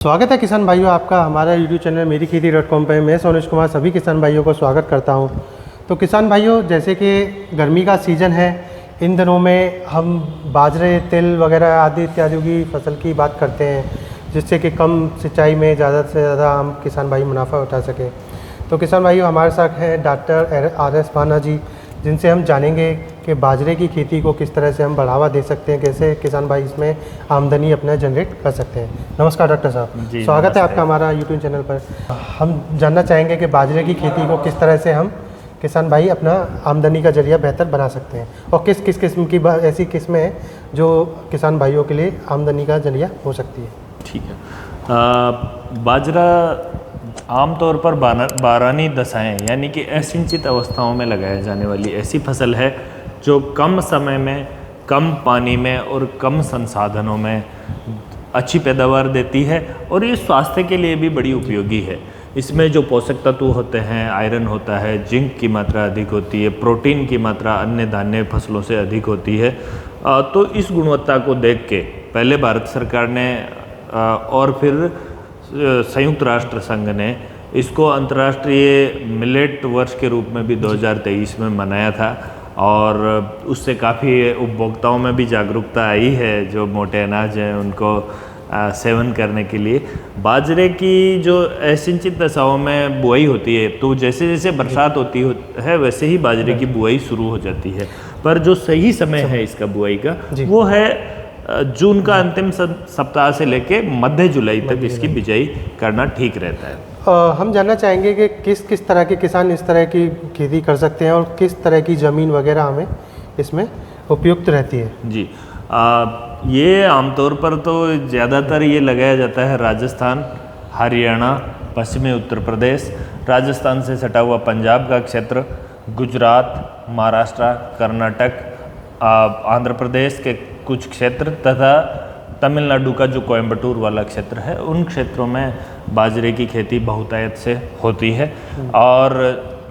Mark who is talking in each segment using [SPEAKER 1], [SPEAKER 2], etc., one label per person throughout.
[SPEAKER 1] स्वागत है किसान भाइयों आपका हमारा YouTube चैनल मेरी खेती.com पे। मैं सोनुज कुमार सभी किसान भाइयों को स्वागत करता हूं। तो किसान भाइयों, जैसे कि गर्मी का सीज़न है, इन दिनों में हम बाजरे, तिल वगैरह आदि इत्यादि की फसल की बात करते हैं, जिससे कि कम सिंचाई में ज़्यादा से ज़्यादा हम किसान भाई मुनाफा उठा सकें। तो किसान भाइयों, हमारे साथ हैं डॉक्टर RS भाना जी, जिनसे हम जानेंगे कि बाजरे की खेती को किस तरह से हम बढ़ावा दे सकते हैं, कैसे किसान भाई इसमें आमदनी अपना जनरेट कर सकते हैं। नमस्कार डॉक्टर साहब, स्वागत है आपका हमारा यूट्यूब चैनल पर। हम जानना चाहेंगे कि बाजरे की खेती को किस तरह से हम किसान भाई अपना आमदनी का जरिया बेहतर बना सकते हैं, और किस किस किस्म की ऐसी किस्में हैं जो किसान भाइयों के लिए आमदनी का जरिया हो सकती है।
[SPEAKER 2] ठीक है। बाजरा आमतौर पर बारानी दशाएं यानी कि असिंचित अवस्थाओं में लगाया जाने वाली ऐसी फसल है जो कम समय में, कम पानी में और कम संसाधनों में अच्छी पैदावार देती है, और ये स्वास्थ्य के लिए भी बड़ी उपयोगी है। इसमें जो पोषक तत्व होते हैं, आयरन होता है, जिंक की मात्रा अधिक होती है, प्रोटीन की मात्रा अन्य धान्य फसलों से अधिक होती है। तो इस गुणवत्ता को देख के पहले भारत सरकार ने और फिर संयुक्त राष्ट्र संघ ने इसको अंतर्राष्ट्रीय मिलेट वर्ष के रूप में भी 2023 में मनाया था, और उससे काफ़ी उपभोक्ताओं में भी जागरूकता आई है जो मोटे अनाज हैं उनको सेवन करने के लिए। बाजरे की जो असिंचित दशाओं में बुआई होती है, तो जैसे जैसे बरसात होती है वैसे ही बाजरे की बुआई शुरू हो जाती है, पर जो सही समय है इसका बुआई का वो है जून का अंतिम सप्ताह से लेके मध्य जुलाई तक इसकी बिजाई करना ठीक रहता है।
[SPEAKER 1] हम जानना चाहेंगे कि किस किस तरह के किसान इस तरह की खेती कर सकते हैं, और किस तरह की ज़मीन वगैरह हमें इसमें उपयुक्त रहती है।
[SPEAKER 2] जी, ये आमतौर पर तो ज़्यादातर ये लगाया जाता है राजस्थान, हरियाणा, पश्चिमी उत्तर प्रदेश, राजस्थान से सटा हुआ पंजाब का क्षेत्र, गुजरात, महाराष्ट्र, कर्नाटक, आंध्र प्रदेश के कुछ क्षेत्र तथा तमिलनाडु का जो कोयम्बटूर वाला क्षेत्र है, उन क्षेत्रों में बाजरे की खेती बहुतायत से होती है। और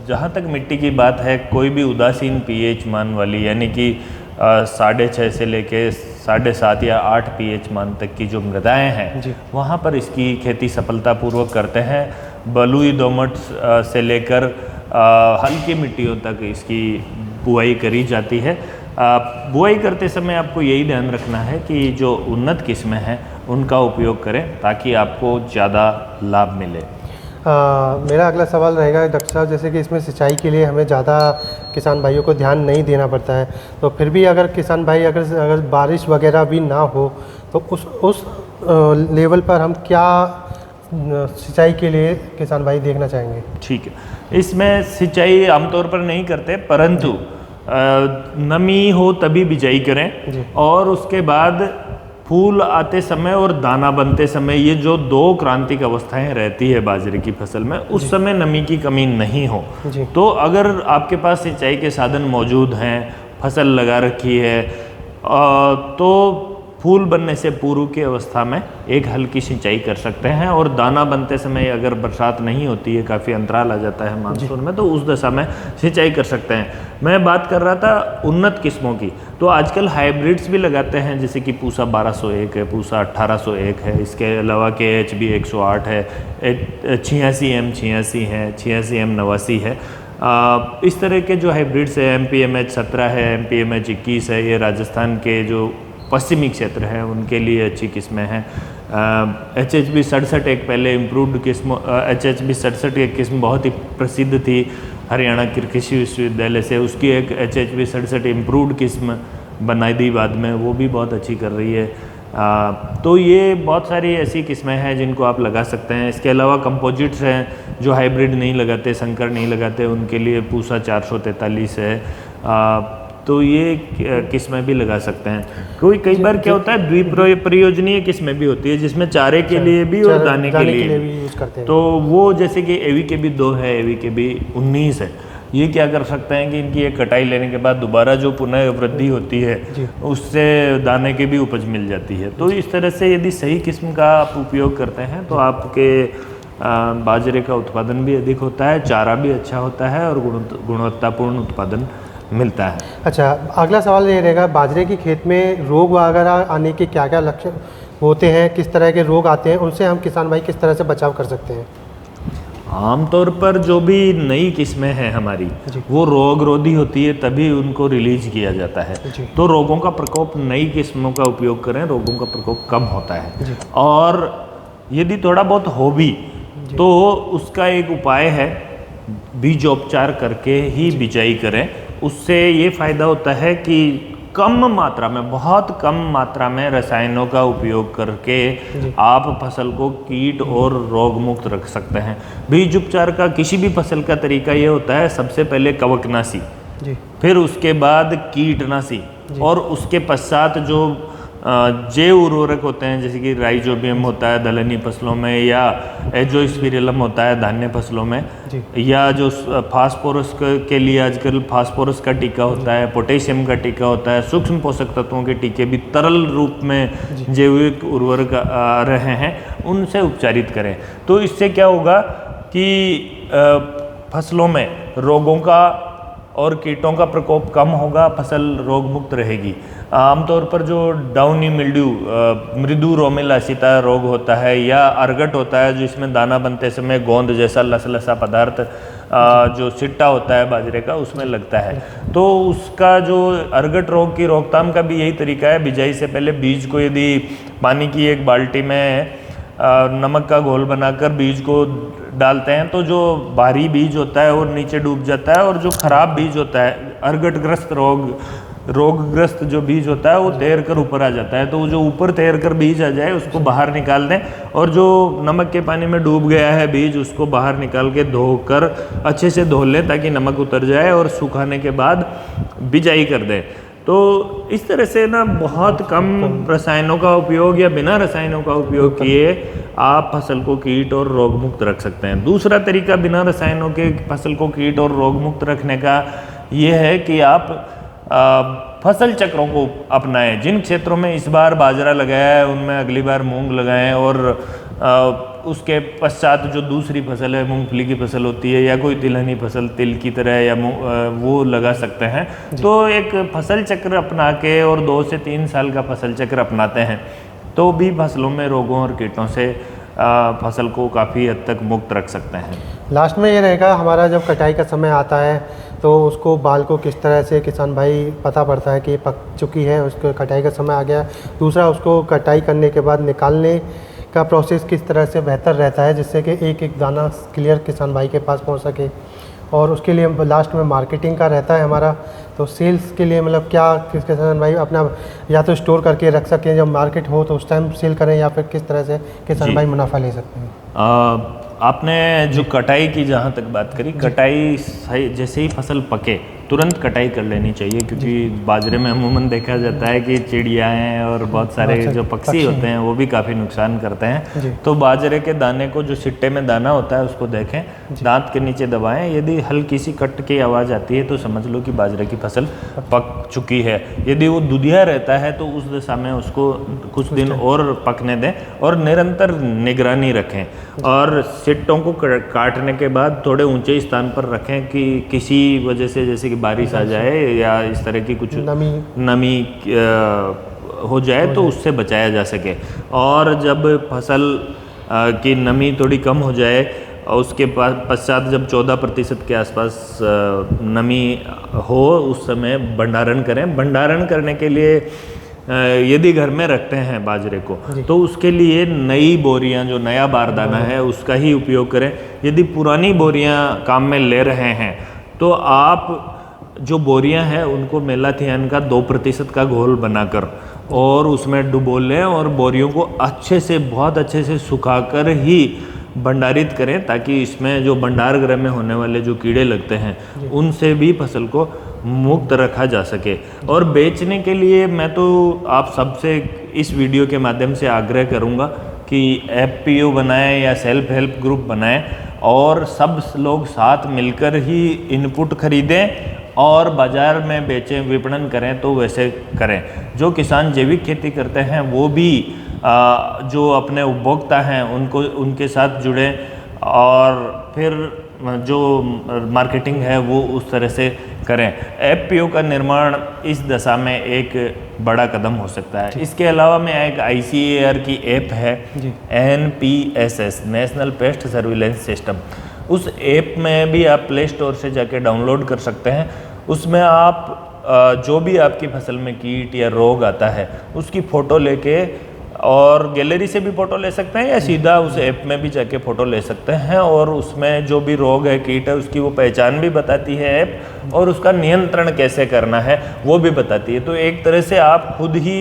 [SPEAKER 2] जहाँ तक मिट्टी की बात है, कोई भी उदासीन pH मान वाली यानी कि 6.5 से लेके 7.5 या 8 pH मान तक की जो मृदाएँ हैं, वहाँ पर इसकी खेती सफलतापूर्वक करते हैं। बलुई दोमट से लेकर हल्की मिट्टियों तक इसकी बुआई करी जाती है। बुआई करते समय आपको यही ध्यान रखना है कि जो उन्नत किस्में हैं उनका उपयोग करें ताकि आपको ज़्यादा लाभ मिले।
[SPEAKER 1] मेरा अगला सवाल रहेगा डॉक्टर साहब, जैसे कि इसमें सिंचाई के लिए हमें ज़्यादा किसान भाइयों को ध्यान नहीं देना पड़ता है, तो फिर भी अगर किसान भाई अगर बारिश वगैरह भी ना हो तो उस लेवल पर हम क्या सिंचाई के लिए किसान भाई देखना चाहेंगे।
[SPEAKER 2] ठीक है, इसमें सिंचाई आमतौर पर नहीं करते, परंतु नमी हो तभी बिजाई करें, और उसके बाद फूल आते समय और दाना बनते समय, ये जो दो क्रांतिक अवस्थाएं रहती है बाजरे की फसल में, उस समय नमी की कमी नहीं हो। तो अगर आपके पास सिंचाई के साधन मौजूद हैं, फसल लगा रखी है, तो फूल बनने से पूर्व की अवस्था में एक हल्की सिंचाई कर सकते हैं, और दाना बनते समय अगर बरसात नहीं होती है, काफ़ी अंतराल आ जाता है मानसून में, तो उस दशा में सिंचाई कर सकते हैं। मैं बात कर रहा था उन्नत किस्मों की, तो आजकल हाइब्रिड्स भी लगाते हैं, जैसे कि पूसा 1201 है, पूसा 1801 है, इसके अलावा KHB 108 है, 86M86 है, 86M89 है। इस तरह के जो हाइब्रिड्स है, MPMH 17 है, MPMH 21 है, ये राजस्थान के जो पश्चिमी क्षेत्र हैं उनके लिए अच्छी किस्में हैं। HHB 67 एक पहले इम्प्रूव्ड किस्म, HHB 67 एक किस्म बहुत ही प्रसिद्ध थी हरियाणा कृषि विश्वविद्यालय से, उसकी एक HHB 67 इम्प्रूव्ड किस्म बनाई दी बाद में, वो भी बहुत अच्छी कर रही है। तो ये बहुत सारी ऐसी किस्में हैं जिनको आप लगा सकते हैं। इसके अलावा कंपोजिट्स हैं जो हाइब्रिड नहीं लगाते, संकर नहीं लगाते, उनके लिए पूसा 443 है। तो ये किस्में भी लगा सकते हैं। कई बार क्या होता है, द्विप्रयोजनीय किस्में भी होती है जिसमें चारे के लिए भी और दाने के लिए भी
[SPEAKER 1] यूज़ करते हैं।
[SPEAKER 2] तो वो जैसे कि AVKB 2 है, AVKB 19 है, ये क्या कर सकते हैं कि इनकी एक कटाई लेने के बाद दोबारा जो पुनः वृद्धि होती है उससे दाने की भी उपज मिल जाती है। तो इस तरह से यदि सही किस्म का आप उपयोग करते हैं तो आपके बाजरे का उत्पादन भी अधिक होता है, चारा भी अच्छा होता है, और गुणवत्तापूर्ण उत्पादन मिलता है।
[SPEAKER 1] अच्छा, अगला सवाल ये रहेगा, बाजरे की खेत में रोग वगैरह आने के क्या क्या होते हैं, किस तरह के रोग आते हैं, उनसे हम किसान भाई किस तरह से बचाव कर सकते हैं?
[SPEAKER 2] आमतौर पर जो भी नई किस्में हैं हमारी, वो रोग रोधी होती है, तभी उनको रिलीज किया जाता है। तो रोगों का प्रकोप, नई किस्मों का उपयोग करें, रोगों का प्रकोप कम होता है। और यदि थोड़ा बहुत हो भी तो उसका एक उपाय है, बीजोपचार करके ही बिजाई करें। उससे ये फायदा होता है कि कम मात्रा में, बहुत कम मात्रा में रसायनों का उपयोग करके आप फसल को कीट और रोग मुक्त रख सकते हैं। बीज उपचार का किसी भी फसल का तरीका ये होता है, सबसे पहले कवकनाशी, फिर उसके बाद कीटनाशी, और उसके पश्चात जो जैव उर्वरक होते हैं, जैसे कि राइजोबियम होता है दलहनी फसलों में, या एजोस्पिरिलम होता है धान्य फसलों में, या जो फास्फोरस के लिए आजकल फास्फोरस का टीका होता है, पोटेशियम का टीका होता है, सूक्ष्म पोषक तत्वों के टीके भी तरल रूप में जैविक उर्वरक आ रहे हैं, उनसे उपचारित करें। तो इससे क्या होगा कि फसलों में रोगों का और कीटों का प्रकोप कम होगा, फसल रोग मुक्त रहेगी। आमतौर पर जो डाउनी मिल्ड्यू, मृदु रोमेलासिता रोग होता है, या अर्गट होता है, जो इसमें दाना बनते समय गोंद जैसा लसलसा पदार्थ जो सिट्टा होता है बाजरे का, उसमें लगता है। तो उसका जो अर्गट रोग की रोकथाम का भी यही तरीका है, बिजाई से पहले बीज को यदि पानी की एक बाल्टी में नमक का घोल बनाकर बीज को डालते हैं, तो जो भारी बीज होता है वो नीचे डूब जाता है, और जो खराब बीज होता है, अर्गटग्रस्त रोगग्रस्त जो बीज होता है, वो तैर कर ऊपर आ जाता है। तो वो जो ऊपर तैर कर बीज आ जाए उसको बाहर निकाल दें, और जो नमक के पानी में डूब गया है बीज, उसको बाहर निकाल के धोकर अच्छे से धो लें ताकि नमक उतर जाए, और सुखाने के बाद बिजाई कर दें। तो इस तरह से ना बहुत कम रसायनों का उपयोग या बिना रसायनों का उपयोग किए आप फसल को कीट और रोग मुक्त रख सकते हैं। दूसरा तरीका बिना रसायनों के फसल को कीट और रोग मुक्त रखने का ये है कि आप फसल चक्रों को अपनाएं। जिन क्षेत्रों में इस बार बाजरा लगाया है उनमें अगली बार मूंग लगाएं, और उसके पश्चात जो दूसरी फसल है, मूंगफली की फसल होती है, या कोई तिलहनी फसल तिल की तरह, या वो लगा सकते हैं। तो एक फसल चक्र अपना के और 2 से 3 साल का फसल चक्र अपनाते हैं तो भी फसलों में रोगों और कीटों से फसल को काफ़ी हद तक मुक्त रख सकते हैं।
[SPEAKER 1] लास्ट में ये रहेगा, हमारा जब कटाई का समय आता है तो उसको बाल को किस तरह से किसान भाई पता पड़ता है कि पक चुकी है, उसको कटाई का समय आ गया। दूसरा, उसको कटाई करने के बाद निकालने का प्रोसेस किस तरह से बेहतर रहता है, जिससे कि एक एक दाना क्लियर किसान भाई के पास पहुंच सके। और उसके लिए लास्ट में मार्केटिंग का रहता है हमारा, तो सेल्स के लिए मतलब क्या किसान भाई अपना या तो स्टोर करके रख सकें, जब मार्केट हो तो उस टाइम सेल करें, या फिर किस तरह से किसान भाई मुनाफा ले सकते हैं?
[SPEAKER 2] आपने जो कटाई की जहाँ तक बात करी, कटाई जैसे ही फसल पके तुरंत कटाई कर लेनी चाहिए, क्योंकि बाजरे में अमूमन देखा जाता है कि चिड़ियाएँ और बहुत सारे जो पक्षी होते हैं वो भी काफ़ी नुकसान करते हैं। तो बाजरे के दाने को, जो सिट्टे में दाना होता है, उसको देखें, दांत के नीचे दबाएं, यदि हल्की सी कट की आवाज़ आती है तो समझ लो कि बाजरे की फसल पक चुकी है। यदि वो दुधिया रहता है तो उस दशा में उसको कुछ दिन और पकने दें, और निरंतर निगरानी रखें, और सिट्टों को काटने के बाद थोड़े ऊंचे स्थान पर रखें कि किसी वजह से, जैसे कि बारिश आ जाए या इस तरह की कुछ नमी हो जाए तो उससे बचाया जा सके। और जब फसल की नमी थोड़ी कम हो जाए और उसके पश्चात जब 14% के आसपास नमी हो, उस समय भंडारण करें। भंडारण करने के लिए यदि घर में रखते हैं बाजरे को तो उसके लिए नई बोरियां, जो नया बारदाना है उसका ही उपयोग करें। यदि पुरानी बोरियां काम में ले रहे हैं तो आप जो बोरियां हैं उनको मेलाथियान का 2% का घोल बनाकर और उसमें डुबो लें, और बोरियों को अच्छे से, बहुत अच्छे से सुखाकर ही भंडारित करें, ताकि इसमें जो भंडार गृह में होने वाले जो कीड़े लगते हैं उनसे भी फसल को मुक्त रखा जा सके। और बेचने के लिए मैं तो आप सबसे इस वीडियो के माध्यम से आग्रह करूंगा कि FPO बनाएं या सेल्फ हेल्प ग्रुप बनाएं, और सब लोग साथ मिलकर ही इनपुट खरीदें और बाज़ार में बेचें, विपणन करें, तो वैसे करें। जो किसान जैविक खेती करते हैं वो भी जो अपने उपभोक्ता हैं उनको, उनके साथ जुड़ें, और फिर जो मार्केटिंग है वो उस तरह से करें। एफपीओ का निर्माण इस दशा में एक बड़ा कदम हो सकता है। इसके अलावा में एक ICAR की ऐप है NPSS, national paste surveillance system. उस ऐप में भी आप प्ले स्टोर से जाके डाउनलोड कर सकते हैं। उसमें आप जो भी आपकी फसल में कीट या रोग आता है उसकी फ़ोटो लेके और गैलरी से भी फ़ोटो ले सकते हैं या सीधा उस ऐप में भी जाके फ़ोटो ले सकते हैं, और उसमें जो भी रोग है, कीट है, उसकी वो पहचान भी बताती है ऐप, और उसका नियंत्रण कैसे करना है वो भी बताती है। तो एक तरह से आप खुद ही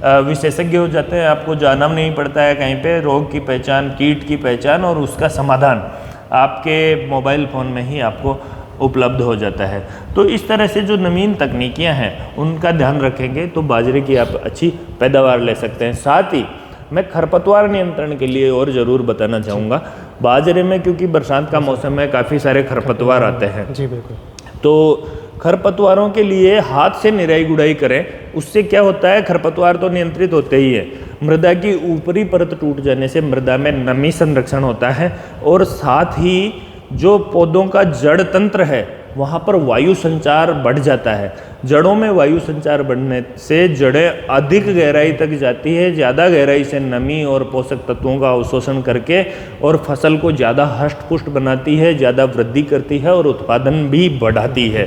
[SPEAKER 2] विशेषज्ञ हो जाते हैं, आपको जाना नहीं पड़ता है कहीं पे। रोग की पहचान, कीट की पहचान और उसका समाधान आपके मोबाइल फ़ोन में ही आपको उपलब्ध हो जाता है। तो इस तरह से जो नवीन तकनीकियां हैं उनका ध्यान रखेंगे तो बाजरे की आप अच्छी पैदावार ले सकते हैं। साथ ही मैं खरपतवार नियंत्रण के लिए और ज़रूर बताना चाहूँगा। बाजरे में क्योंकि बरसात का मौसम है, काफ़ी सारे खरपतवार आते हैं।
[SPEAKER 1] जी बिल्कुल।
[SPEAKER 2] तो खरपतवारों के लिए हाथ से निराई गुड़ाई करें। उससे क्या होता है, खरपतवार तो नियंत्रित होते ही है, मृदा की ऊपरी परत टूट जाने से मृदा में नमी संरक्षण होता है, और साथ ही जो पौधों का जड़ तंत्र है वहाँ पर वायु संचार बढ़ जाता है। जड़ों में वायु संचार बढ़ने से जड़ें अधिक गहराई तक जाती है, ज़्यादा गहराई से नमी और पोषक तत्वों का अवशोषण करके और फसल को ज़्यादा हष्ट पुष्ट बनाती है, ज़्यादा वृद्धि करती है और उत्पादन भी बढ़ाती है।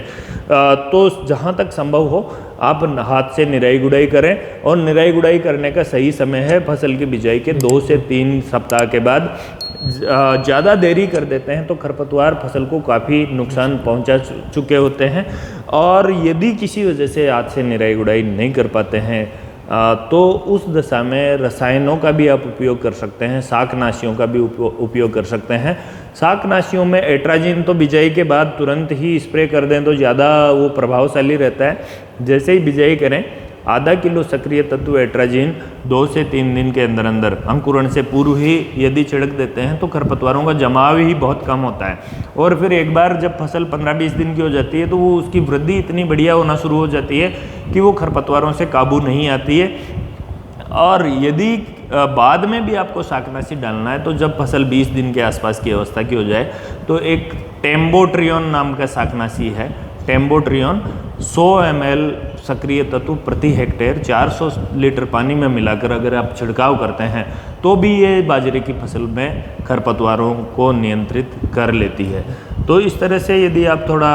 [SPEAKER 2] तो जहाँ तक संभव हो आप हाथ से निराई गुड़ाई करें, और निराई गुड़ाई करने का सही समय है फसल की बिजाई के 2 से 3 सप्ताह के बाद। ज़्यादा देरी कर देते हैं तो खरपतवार फसल को काफ़ी नुकसान पहुंचा चुके होते हैं। और यदि किसी वजह से हाथ से निराई गुड़ाई नहीं कर पाते हैं तो उस दशा में रसायनों का भी आप उपयोग कर सकते हैं, शाकनाशियों का भी उपयोग कर सकते हैं। शाकनाशियों में एट्राजिन तो बिजाई के बाद तुरंत ही स्प्रे कर दें तो ज़्यादा वो प्रभावशाली रहता है। जैसे ही बिजाई करें आधा किलो सक्रिय तत्व एट्राजिन 2 से 3 दिन के अंदर अंदर अंकुरण से पूर्व ही यदि छिड़क देते हैं तो खरपतवारों का जमाव ही बहुत कम होता है। और फिर एक बार जब फसल 15-20 दिन की हो जाती है तो वो उसकी वृद्धि इतनी बढ़िया होना शुरू हो जाती है कि वो खरपतवारों से काबू नहीं आती है। और यदि बाद में भी आपको शाकनाशी डालना है तो जब फसल 20 दिन के आसपास की अवस्था की हो जाए तो एक टेम्बोट्रियोन नाम का शाकनाशी है। टेम्बोट्रियोन 100 ml सक्रिय तत्व प्रति हेक्टेयर 400 लीटर पानी में मिलाकर अगर आप छिड़काव करते हैं तो भी ये बाजरे की फसल में खरपतवारों को नियंत्रित कर लेती है। तो इस तरह से यदि आप थोड़ा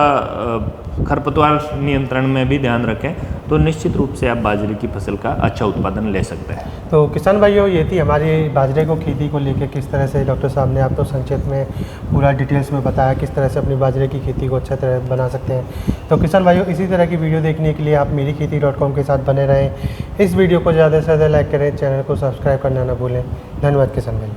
[SPEAKER 2] खरपतवार नियंत्रण में भी ध्यान रखें तो निश्चित रूप से आप बाजरे की फसल का अच्छा उत्पादन ले सकते हैं।
[SPEAKER 1] तो किसान भाइयों, ये थी हमारी बाजरे को खेती को लेकर किस तरह से डॉक्टर साहब ने आपको संक्षेप में पूरा डिटेल्स में बताया किस तरह से अपनी बाजरे की खेती को अच्छा तरह बना सकते हैं। तो किसान भाइयों, इसी तरह की वीडियो देखने के लिए आप मेरीखेती.com के साथ बने रहें। इस वीडियो को ज़्यादा से ज़्यादा लाइक करें, चैनल को सब्सक्राइब करना ना भूलें। धन्यवाद किसान भाई।